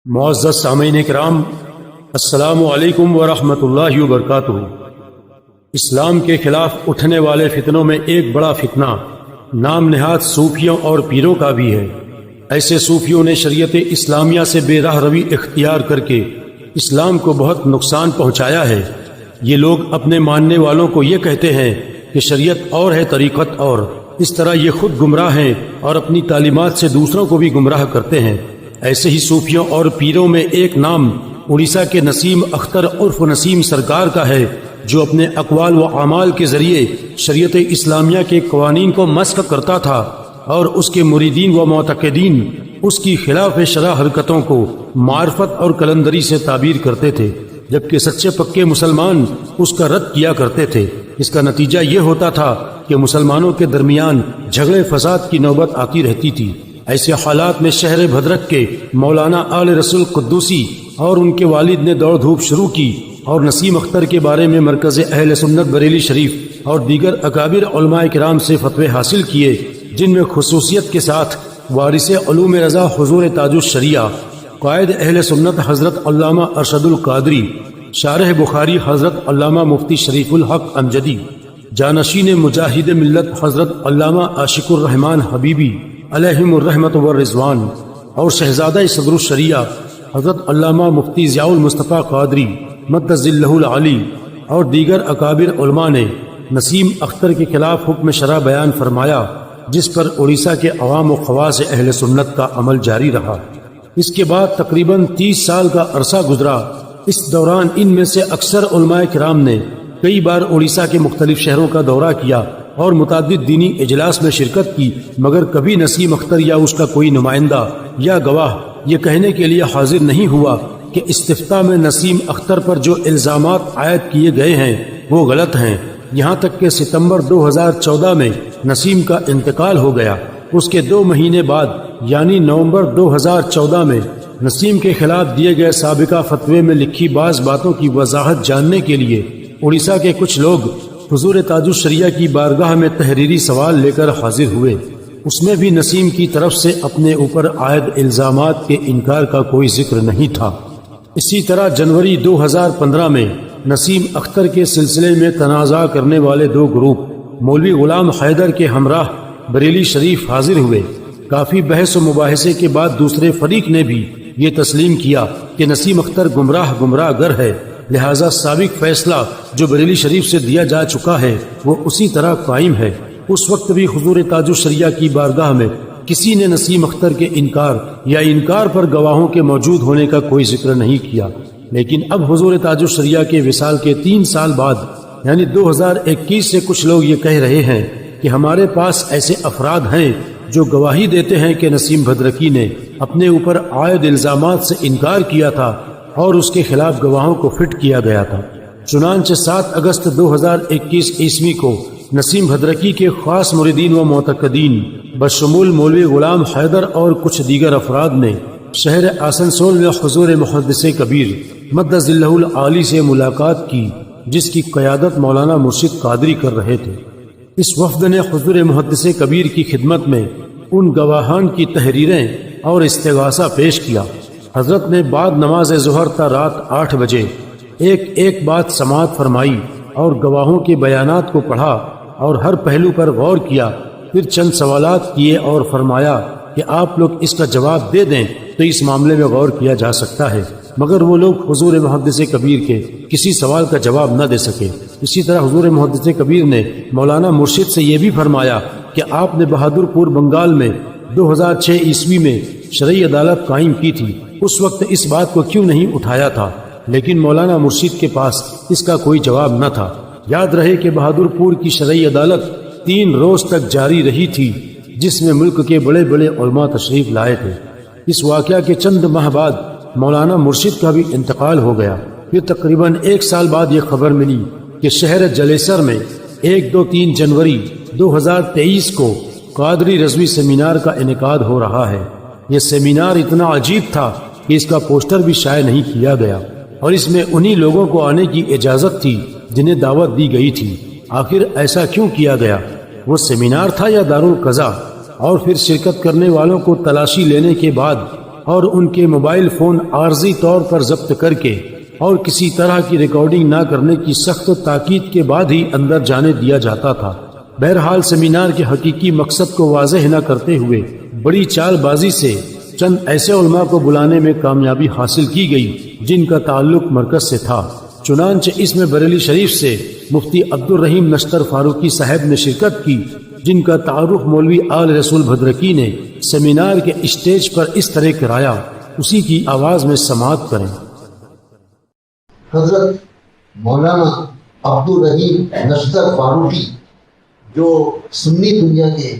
معزز سامعین کرام، السلام علیکم ورحمۃ اللہ وبرکاتہ۔ اسلام کے خلاف اٹھنے والے فتنوں میں ایک بڑا فتنہ نام نہاد صوفیوں اور پیروں کا بھی ہے۔ ایسے صوفیوں نے شریعت اسلامیہ سے بے راہ روی اختیار کر کے اسلام کو بہت نقصان پہنچایا ہے۔ یہ لوگ اپنے ماننے والوں کو یہ کہتے ہیں کہ شریعت اور ہے، طریقت اور، اس طرح یہ خود گمراہ ہیں اور اپنی تعلیمات سے دوسروں کو بھی گمراہ کرتے ہیں۔ ایسے ہی صوفیوں اور پیروں میں ایک نام اڑیسہ کے نسیم اختر عرف نسیم سرکار کا ہے، جو اپنے اقوال و اعمال کے ذریعے شریعت اسلامیہ کے قوانین کو مسخ کرتا تھا اور اس کے مریدین و معتقدین اس کی خلاف شرع حرکتوں کو معرفت اور کلندری سے تعبیر کرتے تھے، جبکہ سچے پکے مسلمان اس کا رد کیا کرتے تھے۔ اس کا نتیجہ یہ ہوتا تھا کہ مسلمانوں کے درمیان جھگڑے فساد کی نوبت آتی رہتی تھی۔ ایسے حالات میں شہر بھدرک کے مولانا آل رسول قدوسی اور ان کے والد نے دوڑ دھوپ شروع کی اور نسیم اختر کے بارے میں مرکز اہل سنت بریلی شریف اور دیگر اکابر علماء کرام سے فتوے حاصل کیے، جن میں خصوصیت کے ساتھ وارث علوم رضا حضور تاج الشریعہ قائد اہل سنت حضرت علامہ ارشد القادری، شارح بخاری حضرت علامہ مفتی شریف الحق امجدی، جانشین مجاہد ملت حضرت علامہ عاشق الرحمن حبیبی علیہم الرحمت والرضوان، اور شہزادہ صدر الشریعہ حضرت علامہ مفتی ضیاء المصطفیٰ قادری مد ظلہ العالی اور دیگر اکابر علماء نے نسیم اختر کے خلاف حکم شرع بیان فرمایا، جس پر اڑیسہ کے عوام و خواص اہل سنت کا عمل جاری رہا۔ اس کے بعد تقریباً 30 سال کا عرصہ گزرا۔ اس دوران ان میں سے اکثر علماء کرام نے کئی بار اڑیسہ کے مختلف شہروں کا دورہ کیا اور متعدد دینی اجلاس میں شرکت کی، مگر کبھی نسیم اختر یا اس کا کوئی نمائندہ یا گواہ یہ کہنے کے لیے حاضر نہیں ہوا کہ استفتاء میں نسیم اختر پر جو الزامات عائد کیے گئے ہیں وہ غلط ہیں۔ یہاں تک کہ ستمبر 2014 میں نسیم کا انتقال ہو گیا۔ اس کے 2 مہینے بعد یعنی نومبر 2014 میں نسیم کے خلاف دیے گئے سابقہ فتوے میں لکھی بعض باتوں کی وضاحت جاننے کے لیے اڑیسہ کے کچھ لوگ حضور تاج الشریعہ کی بارگاہ میں تحریری سوال لے کر حاضر ہوئے۔ اس میں بھی نسیم کی طرف سے اپنے اوپر عائد الزامات کے انکار کا کوئی ذکر نہیں تھا۔ اسی طرح جنوری 2015 میں نسیم اختر کے سلسلے میں تنازع کرنے والے 2 گروپ مولوی غلام حیدر کے ہمراہ بریلی شریف حاضر ہوئے۔ کافی بحث و مباحثے کے بعد دوسرے فریق نے بھی یہ تسلیم کیا کہ نسیم اختر گمراہ گر ہے، لہذا سابق فیصلہ جو بریلی شریف سے دیا جا چکا ہے وہ اسی طرح قائم ہے۔ اس وقت بھی حضور تاج الشریعہ کی بارگاہ میں کسی نے نسیم اختر کے انکار پر گواہوں کے موجود ہونے کا کوئی ذکر نہیں کیا، لیکن اب حضور تاج الشریعہ کے وصال کے 3 سال بعد یعنی 2021 سے کچھ لوگ یہ کہہ رہے ہیں کہ ہمارے پاس ایسے افراد ہیں جو گواہی دیتے ہیں کہ نسیم بھدرکی نے اپنے اوپر عائد الزامات سے انکار کیا تھا اور اس کے خلاف گواہوں کو فٹ کیا گیا تھا۔ چنانچہ 7 اگست 2021 عیسوی کو نسیم بھدرکی کے خاص مریدین و معتقدین بشمول مولوی غلام حیدر اور کچھ دیگر افراد نے شہر آسنسول میں حضور محدث کبیر مد ظلہ العالی سے ملاقات کی، جس کی قیادت مولانا مرشد قادری کر رہے تھے۔ اس وفد نے حضور محدث کبیر کی خدمت میں ان گواہان کی تحریریں اور استغاثہ پیش کیا۔ حضرت نے بعد نماز ظہر تا رات 8 بجے ایک بات سماعت فرمائی اور گواہوں کے بیانات کو پڑھا اور ہر پہلو پر غور کیا، پھر چند سوالات کیے اور فرمایا کہ آپ لوگ اس کا جواب دے دیں تو اس معاملے میں غور کیا جا سکتا ہے، مگر وہ لوگ حضور محدث کبیر کے کسی سوال کا جواب نہ دے سکے۔ اسی طرح حضور محدث کبیر نے مولانا مرشد سے یہ بھی فرمایا کہ آپ نے بہادر پور بنگال میں 2006 عیسوی میں شرعی عدالت قائم کی تھی، اس وقت اس بات کو کیوں نہیں اٹھایا تھا، لیکن مولانا مرشد کے پاس اس کا کوئی جواب نہ تھا۔ یاد رہے کہ بہادر پور کی شرعی عدالت 3 روز تک جاری رہی تھی، جس میں ملک کے بڑے علماء تشریف لائے تھے۔ اس واقعہ کے چند ماہ بعد مولانا مرشد کا بھی انتقال ہو گیا۔ پھر تقریباً 1 سال بعد یہ خبر ملی کہ شہر جلیسر میں 1، 2، 3 جنوری 2023 کو قادری رضوی سیمینار کا انعقاد ہو رہا ہے۔ یہ سیمینار اتنا عجیب تھا کہ اس کا پوسٹر بھی شائع نہیں کیا گیا، اور اس میں انہی لوگوں کو آنے کی اجازت تھی جنہیں دعوت دی گئی تھی۔ آخر ایسا کیوں کیا گیا؟ وہ سیمینار تھا یا دارالقضا؟ اور پھر شرکت کرنے والوں کو تلاشی لینے کے بعد اور ان کے موبائل فون عارضی طور پر ضبط کر کے اور کسی طرح کی ریکارڈنگ نہ کرنے کی سخت تاکید کے بعد ہی اندر جانے دیا جاتا تھا۔ بہرحال سیمینار کے حقیقی مقصد کو واضح نہ کرتے ہوئے بڑی چال بازی سے چند ایسے علماء کو بلانے میں کامیابی حاصل کی گئی جن کا تعلق مرکز سے تھا۔ چنانچہ اس میں بریلی شریف سے مفتی عبد الرحیم نشتر فاروقی صاحب نے شرکت کی، جن کا تعارف مولوی آل رسول بھدرکی نے سیمینار کے اسٹیج پر اس طرح کرایا، اسی کی آواز میں سماعت کریں۔ حضرت مولانا عبد الرحیم نشتر فاروقی جو سنی دنیا کے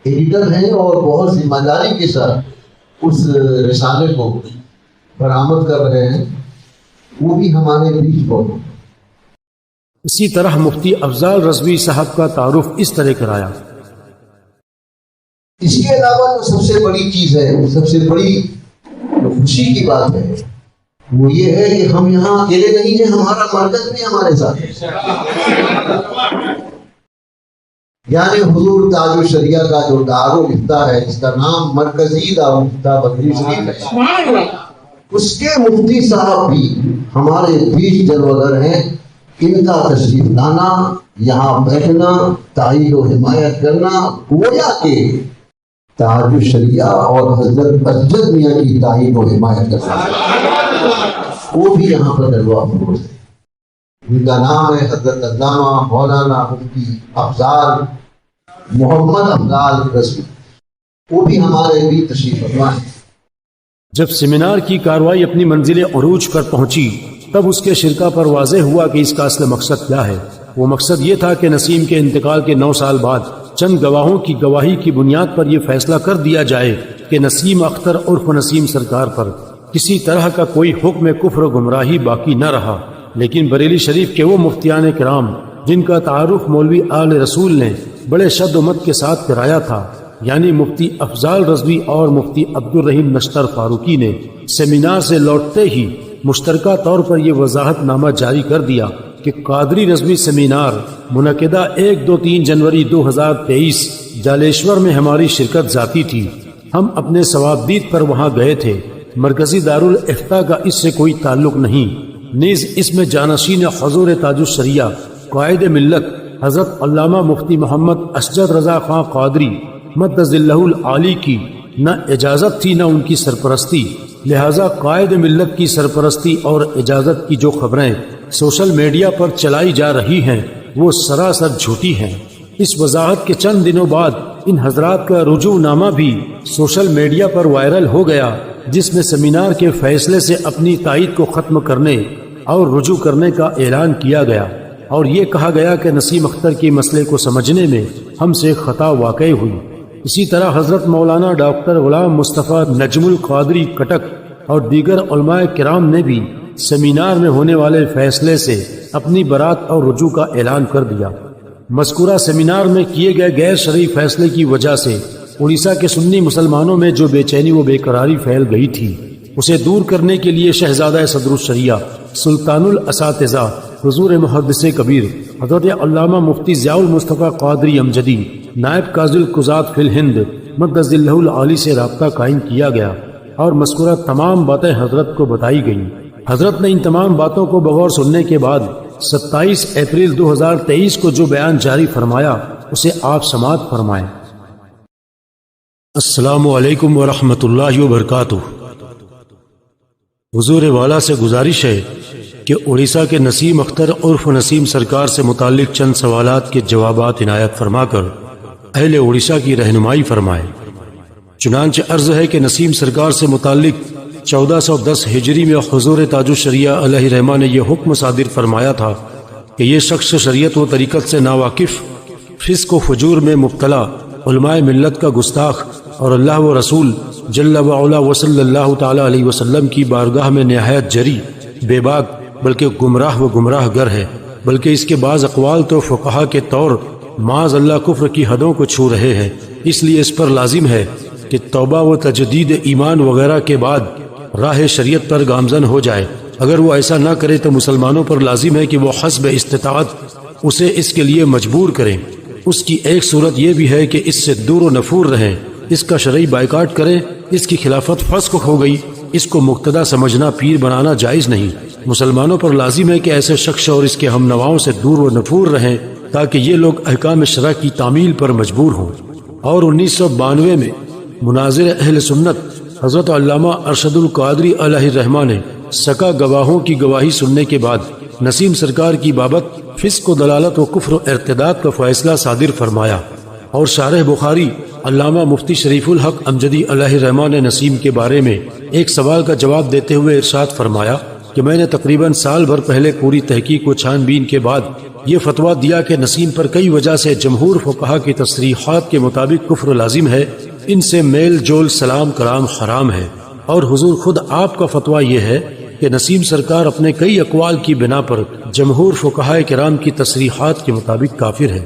ایڈیٹر ہیں اور بہت ذمہ داری کے ساتھ اس رسالے کو برآمد کر رہے ہیں، وہ بھی ہمارے بیچ موجود۔ اسی طرح مفتی افضال رضوی صاحب کا تعارف اس طرح کرایا۔ اس کے علاوہ جو سب سے بڑی چیز ہے، سب سے بڑی خوشی کی بات ہے، وہ یہ ہے کہ ہم یہاں اکیلے نہیں ہیں، ہمارا مرکز بھی ہمارے ساتھ ہے۔ یعنی حضور تاج الشریعہ کا جو دارالفتہ ہے، جس کا نام مرکزی دارالفتہ بریلی شریف ہے، اس کے مفتی صاحب بھی ہمارے بیچ جلوگر ہیں۔ ان کا تشریف لانا، یہاں بیٹھنا، تائید و حمایت کرنا، گویا کہ تاج الشریعہ اور حضرت اسجد میاں کی تائید و حمایت کرنا، وہ بھی یہاں پر جلوہ افروز ہے۔ ان کا نام ہے حضرت علامہ مولانا مفتی افضال محمد افضال رضوی، وہ بھی ہمارے بھی تشریف فرما ہے۔ جب سیمینار کی کاروائی اپنی منزل عروج پر پہنچی تب اس کے شرکا پر واضح ہوا کہ اس کا اصل مقصد کیا ہے۔ وہ مقصد یہ تھا کہ نسیم کے انتقال کے 9 سال بعد چند گواہوں کی گواہی کی بنیاد پر یہ فیصلہ کر دیا جائے کہ نسیم اختر عرف نسیم سرکار پر کسی طرح کا کوئی حکم کفر و گمراہی باقی نہ رہا۔ لیکن بریلی شریف کے وہ مفتیان کرام جن کا تعارف مولوی آل رسول نے بڑے شد و مت کے ساتھ کرایا تھا، یعنی مفتی افضال رضوی اور مفتی عبد الرحیم نشتر فاروقی نے سیمینار سے لوٹتے ہی مشترکہ طور پر یہ وضاحت نامہ جاری کر دیا کہ قادری رضوی سیمینار منعقدہ 1-2-3 جنوری 2023 جالیشور میں ہماری شرکت ذاتی تھی۔ ہم اپنے ثوابدید پر وہاں گئے تھے۔ مرکزی دارالفتہ کا اس سے کوئی تعلق نہیں، نیز اس میں جانشین حضور تاج الشریعہ قائد ملت حضرت علامہ مفتی محمد اسجد رضا خان قادری مد ظلہ العالی کی نہ اجازت تھی نہ ان کی سرپرستی، لہذا قائد ملت کی سرپرستی اور اجازت کی جو خبریں سوشل میڈیا پر چلائی جا رہی ہیں وہ سراسر جھوٹی ہیں۔ اس وضاحت کے چند دنوں بعد ان حضرات کا رجوع نامہ بھی سوشل میڈیا پر وائرل ہو گیا، جس میں سیمینار کے فیصلے سے اپنی تائید کو ختم کرنے اور رجوع کرنے کا اعلان کیا گیا، اور یہ کہا گیا کہ نسیم اختر کے مسئلے کو سمجھنے میں ہم سے خطا واقع ہوئی۔ اسی طرح حضرت مولانا ڈاکٹر غلام مصطفیٰ نجم القادری کٹک اور دیگر علماء کرام نے بھی سیمینار میں ہونے والے فیصلے سے اپنی برات اور رجوع کا اعلان کر دیا۔ مذکورہ سیمینار میں کیے گئے غیر شرعی فیصلے کی وجہ سے اڑیسہ کے سنی مسلمانوں میں جو بے چینی و بے قراری پھیل گئی تھی، اسے دور کرنے کے لیے شہزادہ صدر الشریعہ سلطان الاساتذہ حضور محدث کبیر حضرت علامہ مفتی ضیاء المصطفیٰ قادری امجدی نائب قاضی القضات فی الہند مد ظلہ العالی سے رابطہ قائم کیا گیا اور مذکورہ تمام باتیں حضرت کو بتائی گئیں۔ حضرت نے ان تمام باتوں کو بغور سننے کے بعد 27 اپریل 2023 کو جو بیان جاری فرمایا اسے آپ سماعت فرمائیں۔ السلام علیکم ورحمۃ اللہ وبرکاتہ۔ حضور والا سے گزارش ہے کہ اڑیسہ کے نسیم اختر عرف نسیم سرکار سے متعلق چند سوالات کے جوابات عنایت فرما کر اہل اڑیسہ کی رہنمائی فرمائے۔ چنانچہ عرض ہے کہ نسیم سرکار سے متعلق 1410 ہجری میں حضور تاج الشریعہ علیہ رحمہ نے یہ حکم صادر فرمایا تھا کہ یہ شخص شریعت و طریقت سے ناواقف، فسق و فجور میں مبتلا، علماء ملت کا گستاخ اور اللہ و رسول جل وعلا وصلی اللہ تعالی علیہ وسلم کی بارگاہ میں نہایت جری، بے باک، بلکہ گمراہ و گمراہ گر ہے، بلکہ اس کے بعض اقوال تو فقہا کے طور معاذ اللہ کفر کی حدوں کو چھو رہے ہیں۔ اس لیے اس پر لازم ہے کہ توبہ و تجدید ایمان وغیرہ کے بعد راہ شریعت پر گامزن ہو جائے۔ اگر وہ ایسا نہ کرے تو مسلمانوں پر لازم ہے کہ وہ حسب استطاعت اسے اس کے لیے مجبور کریں۔ اس کی ایک صورت یہ بھی ہے کہ اس سے دور و نفور رہیں اس کا شرعی بائیکاٹ کرے، اس کی خلافت فسخ ہو گئی، اس کو مقتدی سمجھنا، پیر بنانا جائز نہیں۔ مسلمانوں پر لازم ہے کہ ایسے شخص اور اس کے ہم نواؤں سے دور و نفور رہیں تاکہ یہ لوگ احکام شرع کی تعمیل پر مجبور ہوں۔ اور 1992 میں مناظر اہل سنت حضرت علامہ ارشد القادری علیہ الرحمہ نے سکا گواہوں کی گواہی سننے کے بعد نسیم سرکار کی بابت فسق و دلالت و کفر و ارتداد کا فیصلہ صادر فرمایا۔ اور شارح بخاری علامہ مفتی شریف الحق امجدی علیہ الرحمہ نے نسیم کے بارے میں ایک سوال کا جواب دیتے ہوئے ارشاد فرمایا کہ میں نے تقریباً سال بھر پہلے پوری تحقیق و چھان بین کے بعد یہ فتویٰ دیا کہ نسیم پر کئی وجہ سے جمہور فقہا کی تصریحات کے مطابق کفر لازم ہے، ان سے میل جول سلام کلام حرام ہے۔ اور حضور خود آپ کا فتویٰ یہ ہے کہ نسیم سرکار اپنے کئی اقوال کی بنا پر جمہور فقہاء کرام کی تصریحات کے مطابق کافر ہے۔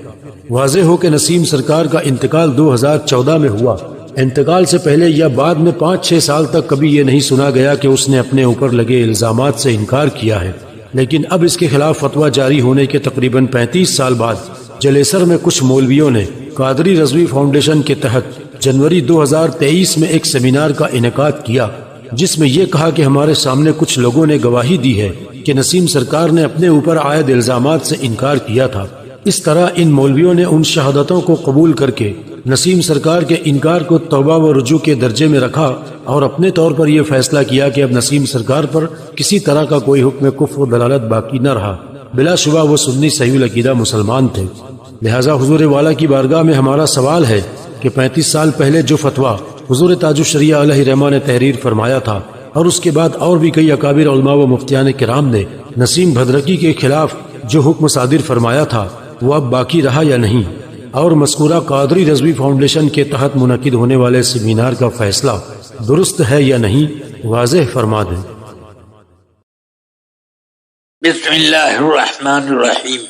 واضح ہو کہ نسیم سرکار کا انتقال 2014 میں ہوا۔ انتقال سے پہلے یا بعد میں 5-6 سال تک کبھی یہ نہیں سنا گیا کہ اس نے اپنے اوپر لگے الزامات سے انکار کیا ہے، لیکن اب اس کے خلاف فتویٰ جاری ہونے کے تقریباً 35 سال بعد جلیسر میں کچھ مولویوں نے قادری رضوی فاؤنڈیشن کے تحت جنوری 2023 میں ایک سیمینار کا انعقاد کیا، جس میں یہ کہا کہ ہمارے سامنے کچھ لوگوں نے گواہی دی ہے کہ نسیم سرکار نے اپنے اوپر عائد الزامات سے انکار کیا تھا۔ اس طرح ان مولویوں نے ان شہادتوں کو قبول کر کے نسیم سرکار کے انکار کو توبہ و رجوع کے درجے میں رکھا اور اپنے طور پر یہ فیصلہ کیا کہ اب نسیم سرکار پر کسی طرح کا کوئی حکم کفر و دلالت باقی نہ رہا۔ بلا شبہ وہ سنی صحیح العقیدہ مسلمان تھے۔ لہٰذا حضور والا کی بارگاہ میں ہمارا سوال ہے کہ 35 سال پہلے جو فتویٰ حضور تاج الشریعہ علیہ الرحمہ نے تحریر فرمایا تھا اور اس کے بعد اور بھی کئی اکابر علماء و مفتیان کرام نے نسیم بھدرکی کے خلاف جو حکم صادر فرمایا تھا وہ اب باقی رہا یا نہیں، اور مذکورہ قادری رضوی فاؤنڈیشن کے تحت منعقد ہونے والے سیمینار کا فیصلہ درست ہے یا نہیں، واضح فرما دیں۔ بسم اللہ الرحمن الرحیم۔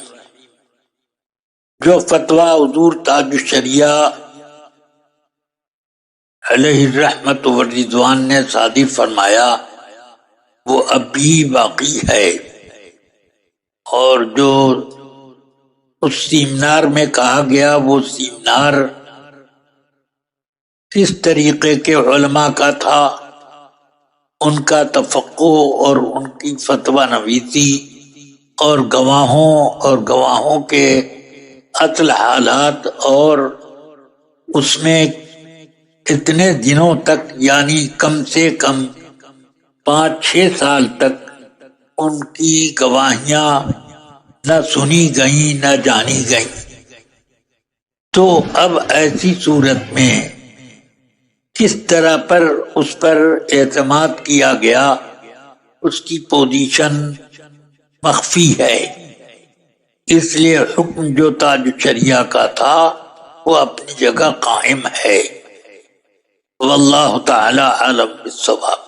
جو فتویٰ حضور تاج الشریعہ علیہ الرحمت والرضوان نے صادر فرمایا وہ اب بھی باقی ہے، اور جو اس سیمینار میں کہا گیا وہ سیمینار کس طریقے کے علماء کا تھا، ان کا تفقہ اور ان کی فتویٰ نویسی اور گواہوں کے اصل حالات، اور اس میں اتنے دنوں تک یعنی کم سے کم 5-6 سال تک ان کی گواہیاں نہ سنی گئیں نہ جانی گئیں۔ تو اب ایسی صورت میں کس طرح پر اس پر اعتماد کیا گیا، اس کی پوزیشن مخفی ہے، اس لیے حکم جو تاج الشریعہ کا تھا وہ اپنی جگہ قائم ہے۔ واللہ تعالی اعلم بالصواب۔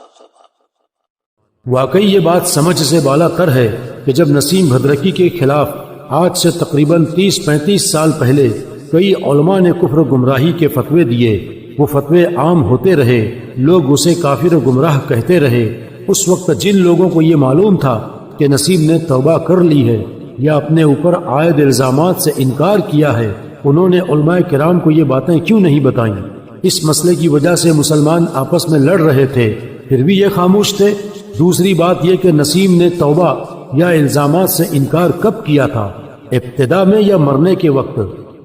واقعی یہ بات سمجھ سے بالا تر ہے کہ جب نسیم بھدرکی کے خلاف آج سے تقریباً 30-35 سال پہلے کئی علماء نے کفر و گمراہی کے فتوے دیے، وہ فتوے عام ہوتے رہے، لوگ اسے کافر و گمراہ کہتے رہے۔ اس وقت جن لوگوں کو یہ معلوم تھا کہ نسیم نے توبہ کر لی ہے یا اپنے اوپر عائد الزامات سے انکار کیا ہے، انہوں نے علماء کرام کو یہ باتیں کیوں نہیں بتائیں؟ اس مسئلے کی وجہ سے مسلمان آپس میں لڑ رہے تھے، پھر بھی یہ خاموش تھے۔ دوسری بات یہ کہ نسیم نے توبہ یا الزامات سے انکار کب کیا تھا، ابتدا میں یا مرنے کے وقت؟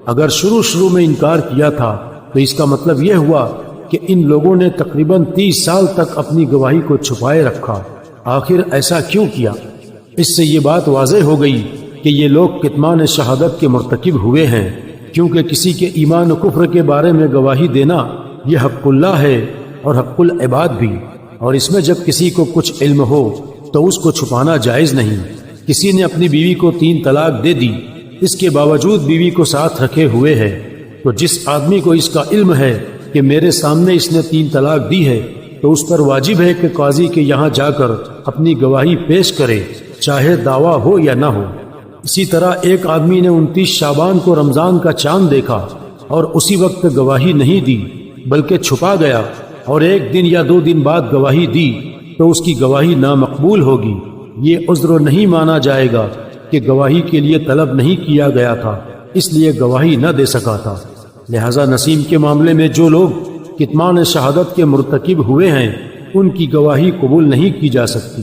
اگر شروع میں انکار کیا تھا تو اس کا مطلب یہ ہوا کہ ان لوگوں نے تقریباً 30 سال تک اپنی گواہی کو چھپائے رکھا۔ آخر ایسا کیوں کیا؟ اس سے یہ بات واضح ہو گئی کہ یہ لوگ کتمان شہادت کے مرتکب ہوئے ہیں، کیونکہ کسی کے ایمان و کفر کے بارے میں گواہی دینا یہ حق اللہ ہے اور حق العباد بھی، اور اس میں جب کسی کو کچھ علم ہو تو اس کو چھپانا جائز نہیں۔ کسی نے اپنی بیوی کو 3 طلاق دے دی، اس کے باوجود بیوی کو ساتھ رکھے ہوئے ہے، تو جس آدمی کو اس کا علم ہے کہ میرے سامنے اس نے 3 طلاق دی ہے تو اس پر واجب ہے کہ قاضی کے یہاں جا کر اپنی گواہی پیش کرے، چاہے دعویٰ ہو یا نہ ہو۔ اسی طرح ایک آدمی نے 29 شعبان کو رمضان کا چاند دیکھا اور اسی وقت گواہی نہیں دی بلکہ چھپا گیا، اور 1 دن یا 2 دن بعد گواہی دی، تو اس کی گواہی نامقبول ہوگی۔ یہ عذر نہیں مانا جائے گا کہ گواہی کے لیے طلب نہیں کیا گیا تھا، اس لیے گواہی نہ دے سکا تھا۔ لہذا نسیم کے معاملے میں جو لوگ کتمان شہادت کے مرتکب ہوئے ہیں ان کی گواہی قبول نہیں کی جا سکتی۔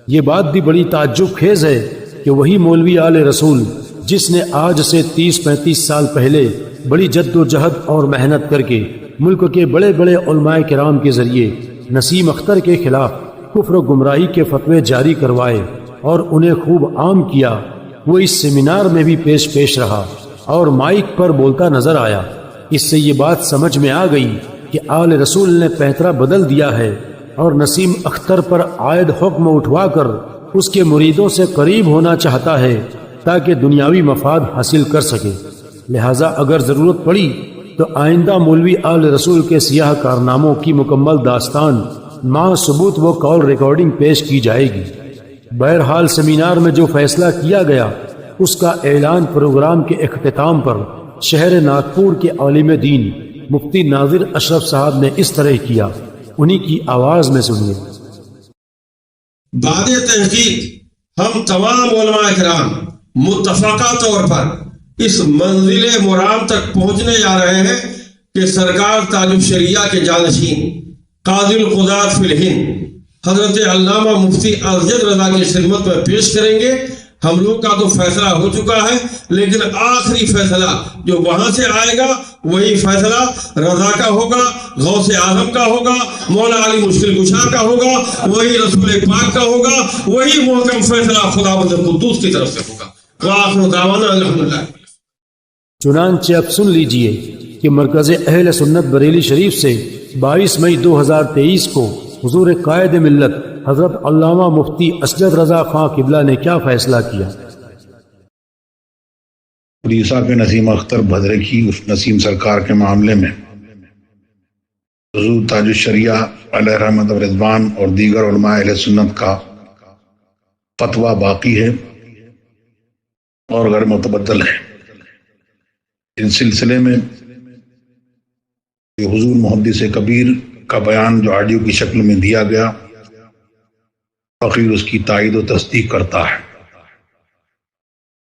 یہ بات بھی بڑی تعجب خیز ہے کہ وہی مولوی آل رسول جس نے آج سے 30-35 سال پہلے بڑی جد و جہد اور محنت کر کے ملک کے بڑے بڑے علماء کرام کے ذریعے نسیم اختر کے خلاف کفر و گمراہی کے فتوے جاری کروائے اور انہیں خوب عام کیا، وہ اس سیمینار میں بھی پیش رہا اور مائک پر بولتا نظر آیا۔ اس سے یہ بات سمجھ میں آ گئی کہ آل رسول نے پیترا بدل دیا ہے اور نسیم اختر پر عائد حکم اٹھوا کر اس کے مریدوں سے قریب ہونا چاہتا ہے تاکہ دنیاوی مفاد حاصل کر سکے۔ لہٰذا اگر ضرورت پڑی تو آئندہ مولوی آل رسول کے سیاہ کارناموں کی مکمل داستان مع ثبوت و کال ریکارڈنگ پیش کی جائے گی۔ بہرحال سیمینار میں جو فیصلہ کیا گیا اس کا اعلان پروگرام کے اختتام پر شہر ناگپور کے عالم دین مفتی ناظر اشرف صاحب نے اس طرح کیا، انہی کی آواز میں سنیے۔ بعد تحقیق ہم تمام علماء کرام متفقہ طور پر اس منزل مرام تک پہنچنے جا رہے ہیں کہ سرکار تاج الشریعہ کے جانشین قاضی القضات فی الہند حضرت علامہ مفتی ارشد رضا کی خدمت میں پیش کریں گے۔ ہم لوگ کا تو فیصلہ ہو چکا ہے، لیکن آخری فیصلہ جو وہاں سے آئے گا وہی فیصلہ رضا کا ہوگا، غوث اعظم کا ہوگا، مولا علی مشکل کشا کا ہوگا، وہی رسول پاک کا ہوگا، وہی محکم فیصلہ خداوند قدوس کی طرف سے ہوگا۔ وآخر دعوانا الحمدللہ۔ چنانچہ اب سن لیجئے کہ مرکز اہل سنت بریلی شریف سے 22 مئی 2023 کو حضور قائد ملت حضرت علامہ مفتی اسجد رضا خان قبلہ نے کیا فیصلہ کیا۔ اڑیسہ کے نسیم اختر بھدرے کی اس نسیم سرکار کے معاملے میں حضور تاج الشریعہ علیہ رحمت و رضوان اور دیگر علماء اہل سنت کا فتویٰ باقی ہے اور غیر متبدل ہے۔ اس سلسلے میں حضور محدث کبیر کا بیان جو آڈیو کی شکل میں دیا گیا، فقیر اس کی تائید و تصدیق کرتا ہے۔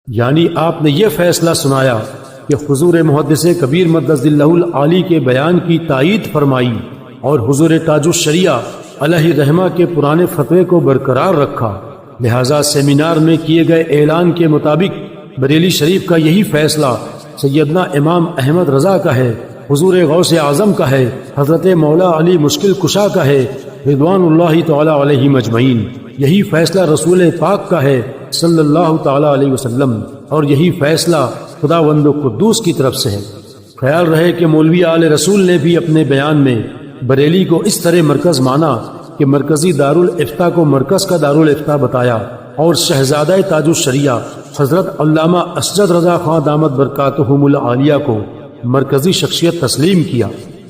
یعنی آپ نے یہ فیصلہ سنایا کہ حضور محدث کبیر مدد اللہ العالی کے بیان کی تائید فرمائی اور حضور تاج الشریعہ علیہ رحمہ کے پرانے فتوے کو برقرار رکھا۔ لہٰذا سیمینار میں کیے گئے اعلان کے مطابق بریلی شریف کا یہی فیصلہ سیدنا امام احمد رضا کا ہے، حضور غوث اعظم کا ہے، حضرت مولا علی مشکل کشا کا ہے رضوان اللہ تعالی علیہ مجمعین، یہی فیصلہ رسول پاک کا ہے صلی اللہ تعالی علیہ وسلم، اور یہی فیصلہ خداوند قدوس کی طرف سے ہے۔ خیال رہے کہ مولوی آل رسول نے بھی اپنے بیان میں بریلی کو اس طرح مرکز مانا کہ مرکزی دارالافتاء کو مرکز کا دارالافتاء بتایا اور شہزادہ تاج الشریعہ حضرت علامہ اسجد رضا خان دامت برکاتہم العالیہ کو مرکزی شخصیت تسلیم کیا۔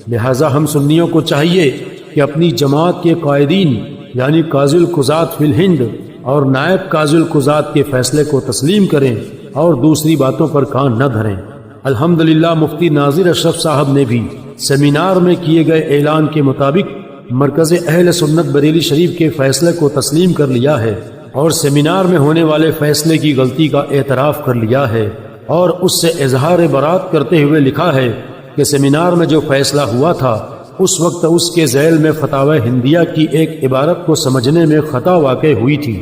لہٰذا ہم سنیوں کو چاہیے کہ اپنی جماعت کے قائدین یعنی قاضی القضات فی الہند اور نائب قاضی القضات کے فیصلے کو تسلیم کریں اور دوسری باتوں پر کان نہ دھریں۔ الحمدللہ مفتی ناظر اشرف صاحب نے بھی سیمینار میں کیے گئے اعلان کے مطابق مرکز اہل سنت بریلی شریف کے فیصلے کو تسلیم کر لیا ہے اور سیمینار میں ہونے والے فیصلے کی غلطی کا اعتراف کر لیا ہے، اور اس سے اظہار برات کرتے ہوئے لکھا ہے کہ سیمینار میں جو فیصلہ ہوا تھا اس وقت اس کے ذیل میں فتاوی ہندیہ کی ایک عبارت کو سمجھنے میں خطا واقع ہوئی تھی۔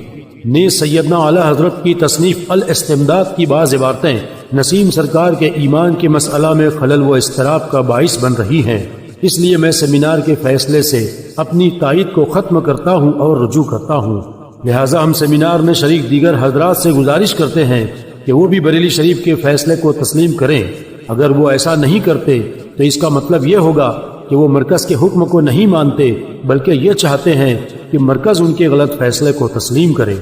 نیز سیدنا اعلی حضرت کی تصنیف الاستمداد کی بعض عبارتیں نسیم سرکار کے ایمان کے مسئلہ میں خلل و اضطراب کا باعث بن رہی ہیں، اس لیے میں سیمینار کے فیصلے سے اپنی تائید کو ختم کرتا ہوں اور رجوع کرتا ہوں۔ لہٰذا ہم سیمینار میں شریک دیگر حضرات سے گزارش کرتے ہیں کہ وہ بھی بریلی شریف کے فیصلے کو تسلیم کریں۔ اگر وہ ایسا نہیں کرتے تو اس کا مطلب یہ ہوگا کہ وہ مرکز کے حکم کو نہیں مانتے بلکہ یہ چاہتے ہیں کہ مرکز ان کے غلط فیصلے کو تسلیم کرے۔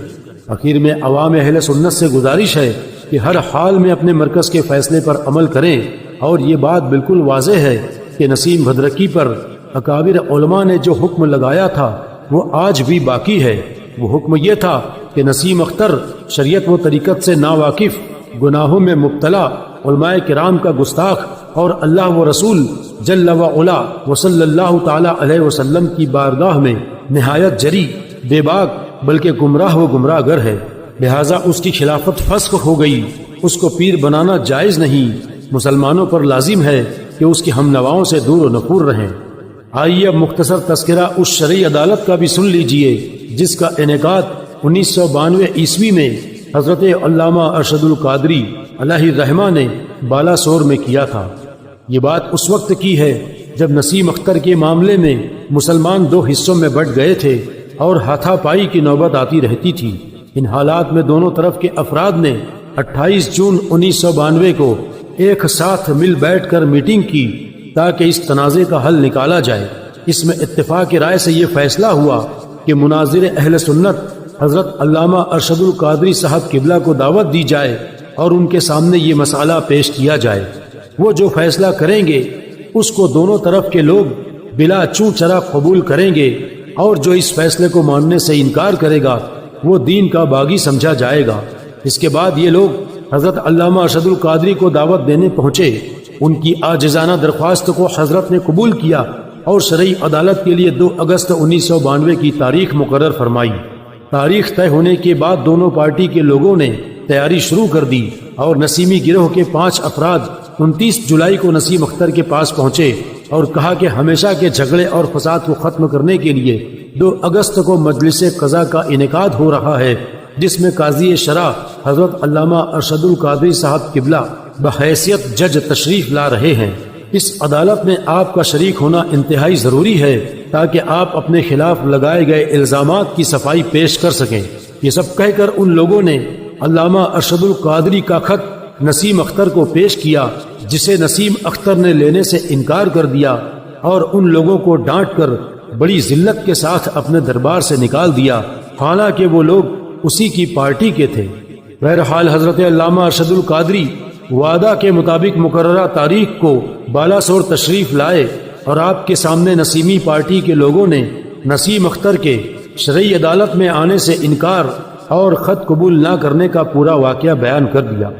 آخر میں عوام اہل سنت سے گزارش ہے کہ ہر حال میں اپنے مرکز کے فیصلے پر عمل کریں، اور یہ بات بالکل واضح ہے کہ نسیم بھدرکی پر اکابر علماء نے جو حکم لگایا تھا وہ آج بھی باقی ہے۔ وہ حکم یہ تھا کہ نسیم اختر شریعت و طریقت سے ناواقف، گناہوں میں مبتلا، علماء کرام کا گستاخ اور اللہ و رسول جل و علا و صلی اللہ تعالی علیہ وسلم کی بارگاہ میں نہایت جری، بے باک بلکہ گمراہ و گمراہ گر ہے۔ لہٰذا اس کی خلافت فسخ ہو گئی، اس کو پیر بنانا جائز نہیں۔ مسلمانوں پر لازم ہے کہ اس کے ہم نواؤں سے دور و نفور رہیں۔ آئیے اب مختصر تذکرہ اس شرعی عدالت کا بھی سن لیجئے جس کا انعقاد 1992 عیسوی میں حضرت علامہ ارشد القادری علیہ الرحمہ نے بالاسور میں کیا تھا۔ یہ بات اس وقت کی ہے جب نسیم اختر کے معاملے میں مسلمان دو حصوں میں بٹ گئے تھے اور ہاتھا پائی کی نوبت آتی رہتی تھی۔ ان حالات میں دونوں طرف کے افراد نے 28 جون 1992 کو ایک ساتھ مل بیٹھ کر میٹنگ کی تاکہ اس تنازع کا حل نکالا جائے۔ اس میں اتفاق رائے سے یہ فیصلہ ہوا کہ مناظر اہل سنت حضرت علامہ ارشد القادری صاحب قبلہ کو دعوت دی جائے اور ان کے سامنے یہ مسئلہ پیش کیا جائے۔ وہ جو فیصلہ کریں گے اس کو دونوں طرف کے لوگ بلا چوں چرا قبول کریں گے، اور جو اس فیصلے کو ماننے سے انکار کرے گا وہ دین کا باغی سمجھا جائے گا۔ اس کے بعد یہ لوگ حضرت علامہ ارشد القادری کو دعوت دینے پہنچے۔ ان کی عاجزانہ درخواست کو حضرت نے قبول کیا اور شرعی عدالت کے لیے 2 اگست 1992 کی تاریخ مقرر فرمائی۔ تاریخ طے ہونے کے بعد دونوں پارٹی کے لوگوں نے تیاری شروع کر دی اور نسیمی گروہ کے 5 افراد 29 جولائی کو نسیم اختر کے پاس پہنچے اور کہا کہ ہمیشہ کے جھگڑے اور فساد کو ختم کرنے کے لیے 2 اگست کو مجلس قضا کا انعقاد ہو رہا ہے، جس میں قاضی شرع حضرت علامہ ارشد القادری صاحب قبلہ بحیثیت جج تشریف لا رہے ہیں۔ اس عدالت میں آپ کا شریک ہونا انتہائی ضروری ہے تاکہ آپ اپنے خلاف لگائے گئے الزامات کی صفائی پیش کر سکیں۔ یہ سب کہہ کر ان لوگوں نے علامہ ارشد القادری کا خط نسیم اختر کو پیش کیا، جسے نسیم اختر نے لینے سے انکار کر دیا اور ان لوگوں کو ڈانٹ کر بڑی ذلت کے ساتھ اپنے دربار سے نکال دیا، حالانکہ وہ لوگ اسی کی پارٹی کے تھے۔ بہرحال حضرت علامہ ارشد القادری وعدہ کے مطابق مقررہ تاریخ کو بالاسور تشریف لائے اور آپ کے سامنے نسیمی پارٹی کے لوگوں نے نسیم اختر کے شرعی عدالت میں آنے سے انکار اور خط قبول نہ کرنے کا پورا واقعہ بیان کر دیا۔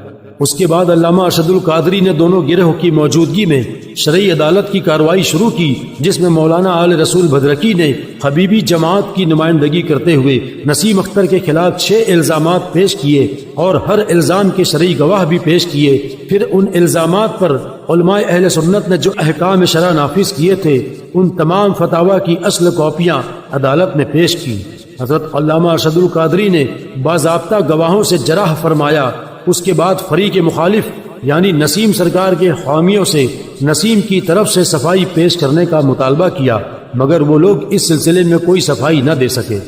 اس کے بعد علامہ ارشد القادری نے دونوں گروہ کی موجودگی میں شرعی عدالت کی کارروائی شروع کی، جس میں مولانا آل رسول بھدرکی نے حبیبی جماعت کی نمائندگی کرتے ہوئے نسیم اختر کے خلاف 6 الزامات پیش کیے اور ہر الزام کے شرعی گواہ بھی پیش کیے۔ پھر ان الزامات پر علماء اہل سنت نے جو احکام شرع نافذ کیے تھے ان تمام فتاوی کی اصل کاپیاں عدالت نے پیش کی۔ حضرت علامہ ارشد القادری نے باضابطہ گواہوں سے جرح فرمایا۔ اس کے بعد فریق مخالف یعنی نسیم سرکار کے حامیوں سے نسیم کی طرف سے صفائی پیش کرنے کا مطالبہ کیا، مگر وہ لوگ اس سلسلے میں کوئی صفائی نہ دے سکے۔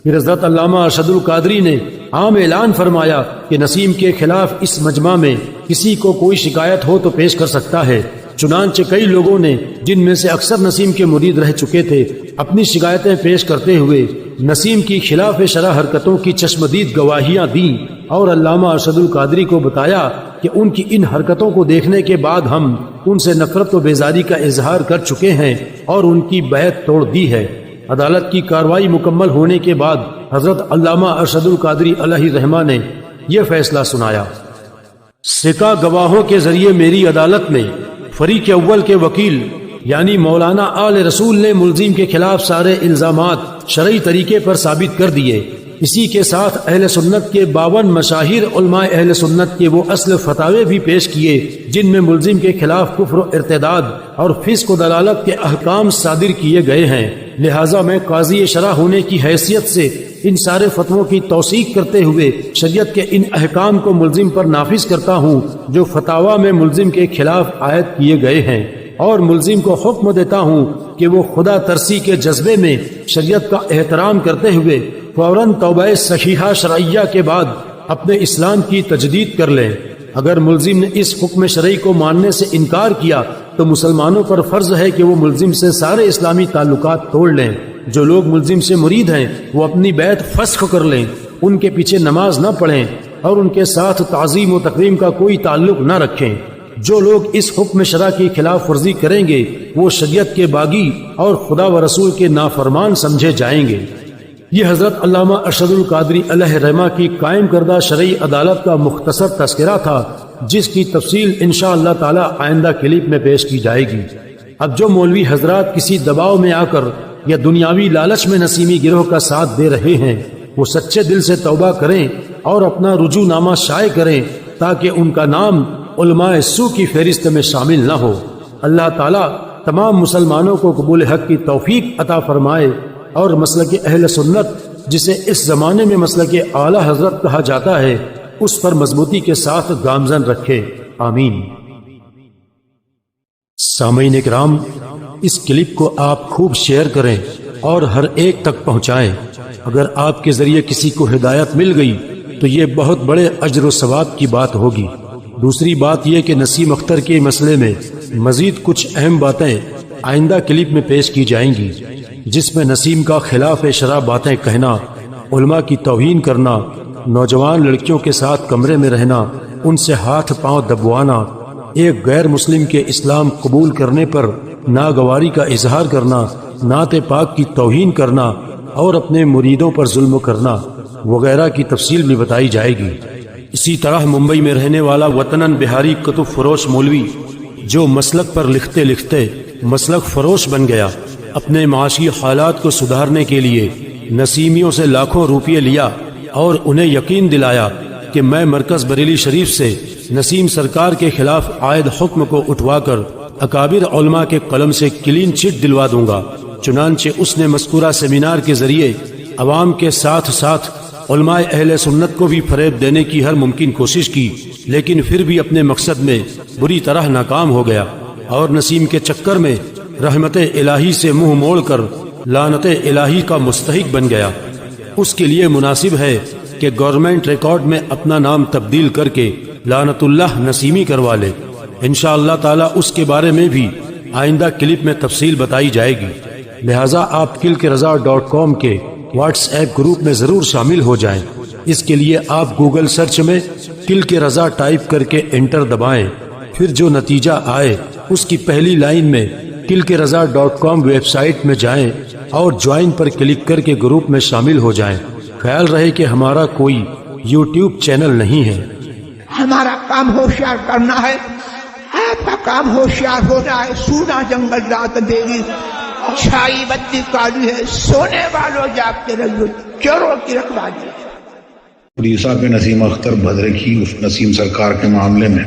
پھر حضرت علامہ ارشد القادری نے عام اعلان فرمایا کہ نسیم کے خلاف اس مجمع میں کسی کو کوئی شکایت ہو تو پیش کر سکتا ہے۔ چنانچہ کئی لوگوں نے، جن میں سے اکثر نسیم کے مرید رہ چکے تھے، اپنی شکایتیں پیش کرتے ہوئے نسیم کی خلاف شرع حرکتوں کی چشمدید گواہیاں دیں اور علامہ ارشد القادری کو بتایا کہ ان کی ان حرکتوں کو دیکھنے کے بعد ہم ان سے نفرت و بیزاری کا اظہار کر چکے ہیں اور ان کی بیعت توڑ دی ہے۔ عدالت کی کارروائی مکمل ہونے کے بعد حضرت علامہ ارشد القادری علیہ الرحمہ نے یہ فیصلہ سنایا: سکہ گواہوں کے ذریعے میری عدالت میں فریق اول کے وکیل یعنی مولانا آل رسول نے ملزم کے خلاف سارے الزامات شرعی طریقے پر ثابت کر دیے۔ اسی کے ساتھ اہل سنت کے 52 مشاہیر علماء اہل سنت کے وہ اصل فتاوے بھی پیش کیے جن میں ملزم کے خلاف کفر و ارتداد اور فسق و دلالت کے احکام صادر کیے گئے ہیں۔ لہٰذا میں قاضی شرع ہونے کی حیثیت سے ان سارے فتووں کی توثیق کرتے ہوئے شریعت کے ان احکام کو ملزم پر نافذ کرتا ہوں جو فتاوی میں ملزم کے خلاف عائد کیے گئے ہیں، اور ملزم کو حکم دیتا ہوں کہ وہ خدا ترسی کے جذبے میں شریعت کا احترام کرتے ہوئے فوراً توبہ صحیحہ شرعیہ کے بعد اپنے اسلام کی تجدید کر لیں۔ اگر ملزم نے اس حکم شرعی کو ماننے سے انکار کیا تو مسلمانوں پر فرض ہے کہ وہ ملزم سے سارے اسلامی تعلقات توڑ لیں۔ جو لوگ ملزم سے مرید ہیں وہ اپنی بیعت فسخ کر لیں، ان کے پیچھے نماز نہ پڑھیں اور ان کے ساتھ تعظیم و تکریم کا کوئی تعلق نہ رکھیں۔ جو لوگ اس حکم شرع کی خلاف ورزی کریں گے وہ شریعت کے باغی اور خدا و رسول کے نافرمان سمجھے جائیں گے۔ یہ حضرت علامہ ارشد القادری علیہ الرحمہ کی قائم کردہ شرعی عدالت کا مختصر تذکرہ تھا، جس کی تفصیل انشاءاللہ تعالی آئندہ کلپ میں پیش کی جائے گی۔ اب جو مولوی حضرات کسی دباؤ میں آ کر یا دنیاوی لالچ میں نسیمی گروہ کا ساتھ دے رہے ہیں وہ سچے دل سے توبہ کریں اور اپنا رجوع نامہ شائع کریں تاکہ ان کا نام علماء سو کی فہرست میں شامل نہ ہو۔ اللہ تعالیٰ تمام مسلمانوں کو قبول حق کی توفیق عطا فرمائے اور مسلک اہل سنت جسے اس زمانے میں مسلک اعلی حضرت کہا جاتا ہے اس پر مضبوطی کے ساتھ گامزن رکھے، آمین۔ سامعین کرام، اس کلپ کو آپ خوب شیئر کریں اور ہر ایک تک پہنچائیں۔ اگر آپ کے ذریعے کسی کو ہدایت مل گئی تو یہ بہت بڑے اجر و ثواب کی بات ہوگی۔ دوسری بات یہ کہ نسیم اختر کے مسئلے میں مزید کچھ اہم باتیں آئندہ کلپ میں پیش کی جائیں گی، جس میں نسیم کا خلاف شرع باتیں کہنا، علماء کی توہین کرنا، نوجوان لڑکیوں کے ساتھ کمرے میں رہنا، ان سے ہاتھ پاؤں دبوانا، ایک غیر مسلم کے اسلام قبول کرنے پر ناگواری کا اظہار کرنا، نعت پاک کی توہین کرنا اور اپنے مریدوں پر ظلم کرنا وغیرہ کی تفصیل بھی بتائی جائے گی۔ اسی طرح ممبئی میں رہنے والا وطنن بہاری کتب فروش مولوی جو مسلک پر لکھتے لکھتے مسلک فروش بن گیا، اپنے معاشی حالات کو سدھارنے کے لیے نسیمیوں سے لاکھوں روپے لیا اور انہیں یقین دلایا کہ میں مرکز بریلی شریف سے نسیم سرکار کے خلاف عائد حکم کو اٹھوا کر اکابر علماء کے قلم سے کلین چٹ دلوا دوں گا۔ چنانچہ اس نے مذکورہ سیمینار کے ذریعے عوام کے ساتھ ساتھ علماء اہل سنت کو بھی فریب دینے کی ہر ممکن کوشش کی، لیکن پھر بھی اپنے مقصد میں بری طرح ناکام ہو گیا اور نسیم کے چکر میں رحمت الہی سے منہ موڑ کر لعنت الہی کا مستحق بن گیا۔ اس کے لیے مناسب ہے کہ گورنمنٹ ریکارڈ میں اپنا نام تبدیل کر کے لعنت اللہ نسیمی کروا لے۔ انشاءاللہ تعالی اس کے بارے میں بھی آئندہ کلپ میں تفصیل بتائی جائے گی، لہٰذا آپ kilkreza.com کے واٹس ایپ گروپ میں ضرور شامل ہو جائیں۔ اس کے لیے آپ گوگل سرچ میں کل کے رضا ٹائپ کر کے انٹر دبائیں، پھر جو نتیجہ آئے اس کی پہلی لائن میں kilkreza.com ویب سائٹ میں جائیں اور جوائن پر کلک کر کے گروپ میں شامل ہو جائیں۔ خیال رہے کہ ہمارا کوئی یوٹیوب چینل نہیں ہے۔ ہمارا کام ہوشیار کرنا ہے، آپ کا کام ہوشیار ہو رہا ہے۔ سونا جنگل رات دیوی، چھائی بتی کالی ہے، سونے والوں جاگتے رہو، چوروں کی رکھوالی ہے۔ اڑیسہ کے نسیم اختر بھدرے کی اس نسیم سرکار کے معاملے میں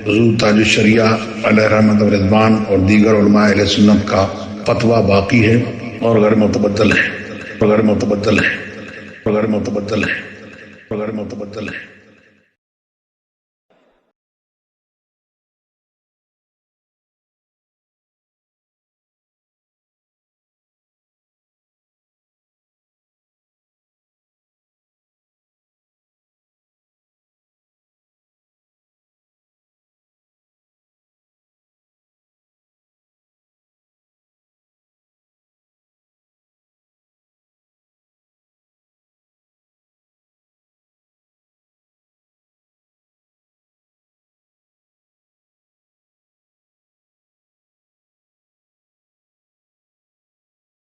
حضور تاج الشریعہ علیہ رحمت و رضوان اور دیگر علماء اہل سنت کا فتویٰ باقی ہے اور غیر متبدل ہے، غیر متبدل ہے، غیر متبدل ہے، غیر متبدل ہے۔